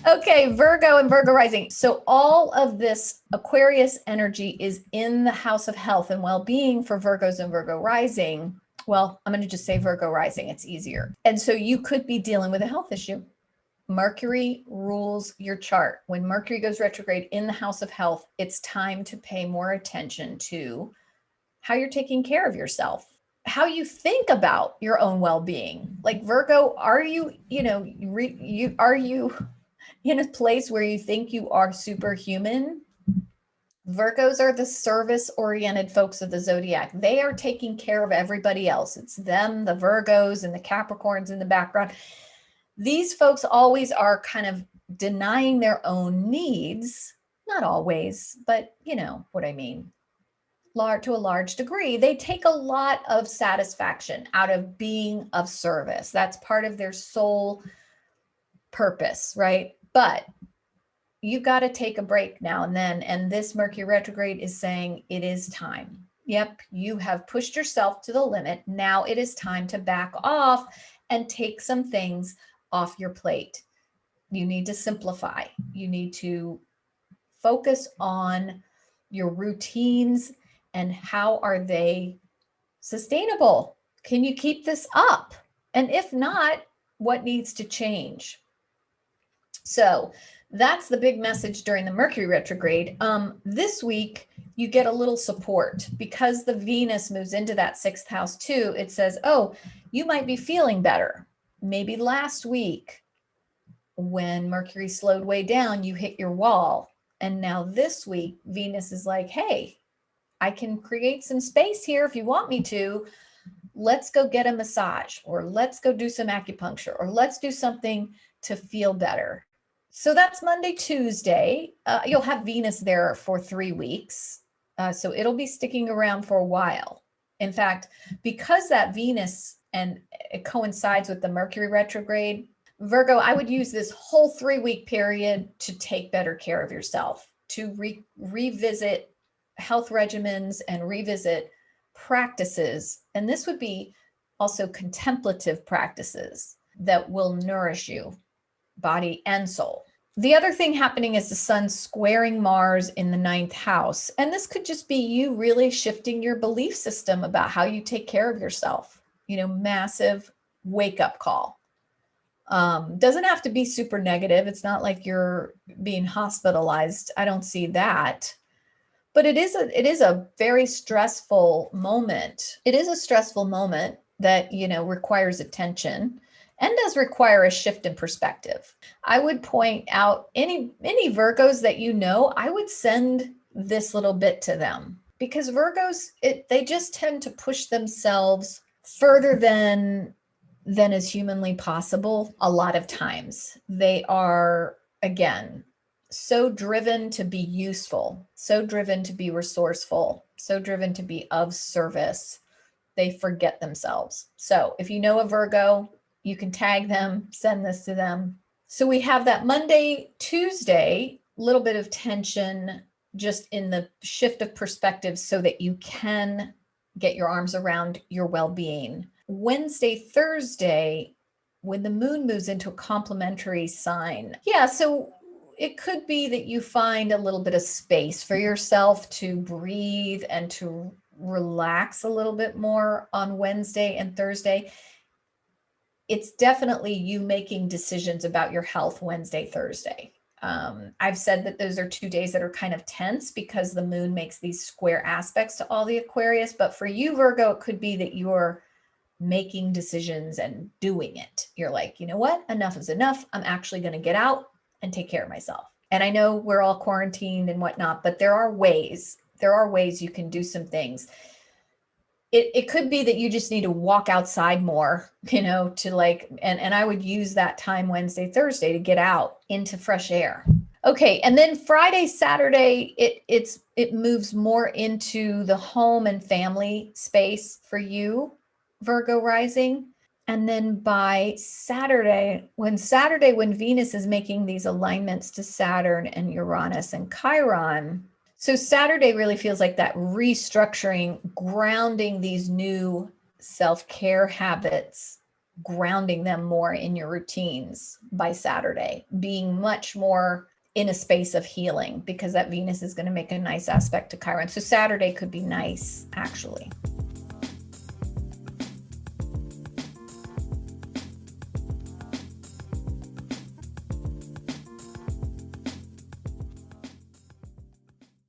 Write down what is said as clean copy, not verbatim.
Okay, Virgo and Virgo rising. So all of this Aquarius energy is in the house of health and well-being for Virgos and Virgo rising. Well, I'm going to just say Virgo rising. It's easier. And so you could be dealing with a health issue. Mercury rules your chart. When Mercury goes retrograde in the house of health, it's time to pay more attention to how you're taking care of yourself, how you think about your own well-being. Like Virgo, are you in a place where you think you are superhuman? Virgos are the service-oriented folks of the zodiac. They are taking care of everybody else. It's them, the Virgos and the Capricorns in the background. These folks always are kind of denying their own needs. Not always, but you know what I mean. To a large degree, they take a lot of satisfaction out of being of service. That's part of their soul purpose, right? But you got to take a break now and then. And this Mercury retrograde is saying it is time. Yep, you have pushed yourself to the limit. Now it is time to back off and take some things off your plate. You need to simplify. You need to focus on your routines and how are they sustainable? Can you keep this up? And if not, what needs to change? So that's the big message during the Mercury retrograde. This week, you get a little support because the Venus moves into that sixth house too. It says, oh, you might be feeling better. Maybe last week when Mercury slowed way down, you hit your wall. And now this week, Venus is like, hey, I can create some space here if you want me to. Let's go get a massage, or let's go do some acupuncture, or let's do something to feel better. So that's Monday, Tuesday. You'll have Venus there for 3 weeks. So it'll be sticking around for a while. In fact, because that Venus and it coincides with the Mercury retrograde, Virgo, I would use this whole 3-week period to take better care of yourself, to revisit health regimens and revisit practices. And this would be also contemplative practices that will nourish you, body and soul. The other thing happening is the sun squaring Mars in the 9th house. And this could just be you really shifting your belief system about how you take care of yourself. You know, massive wake-up call. Doesn't have to be super negative. It's not like you're being hospitalized. I don't see that. But it is a very stressful moment. It is a stressful moment that, you know, requires attention and does require a shift in perspective. I would point out any Virgos that you know, I would send this little bit to them, because Virgos, they just tend to push themselves further than is humanly possible. A lot of times they are, again, so driven to be useful, so driven to be resourceful, so driven to be of service, they forget themselves. So if you know a Virgo, you can tag them, send this to them. So we have that Monday, Tuesday, little bit of tension just in the shift of perspective so that you can get your arms around your well-being. Wednesday, Thursday, when the moon moves into a complementary sign. Yeah, so it could be that you find a little bit of space for yourself to breathe and to relax a little bit more on Wednesday and Thursday. It's definitely you making decisions about your health Wednesday, Thursday. I've said that those are 2 days that are kind of tense because the moon makes these square aspects to all the Aquarius. But for you, Virgo, it could be that you're making decisions and doing it. You're like, you know what? Enough is enough. I'm actually going to get out and take care of myself. And I know we're all quarantined and whatnot, but there are ways you can do some things. It could be that you just need to walk outside more, you know, to like, and I would use that time Wednesday, Thursday to get out into fresh air. Okay. And then Friday, Saturday, it moves more into the home and family space for you, Virgo rising. And then by Saturday, when Venus is making these alignments to Saturn and Uranus and Chiron, so Saturday really feels like that restructuring, grounding these new self-care habits grounding them more in your routines by Saturday, being much more in a space of healing, because that Venus is going to make a nice aspect to Chiron. So Saturday could be nice, actually.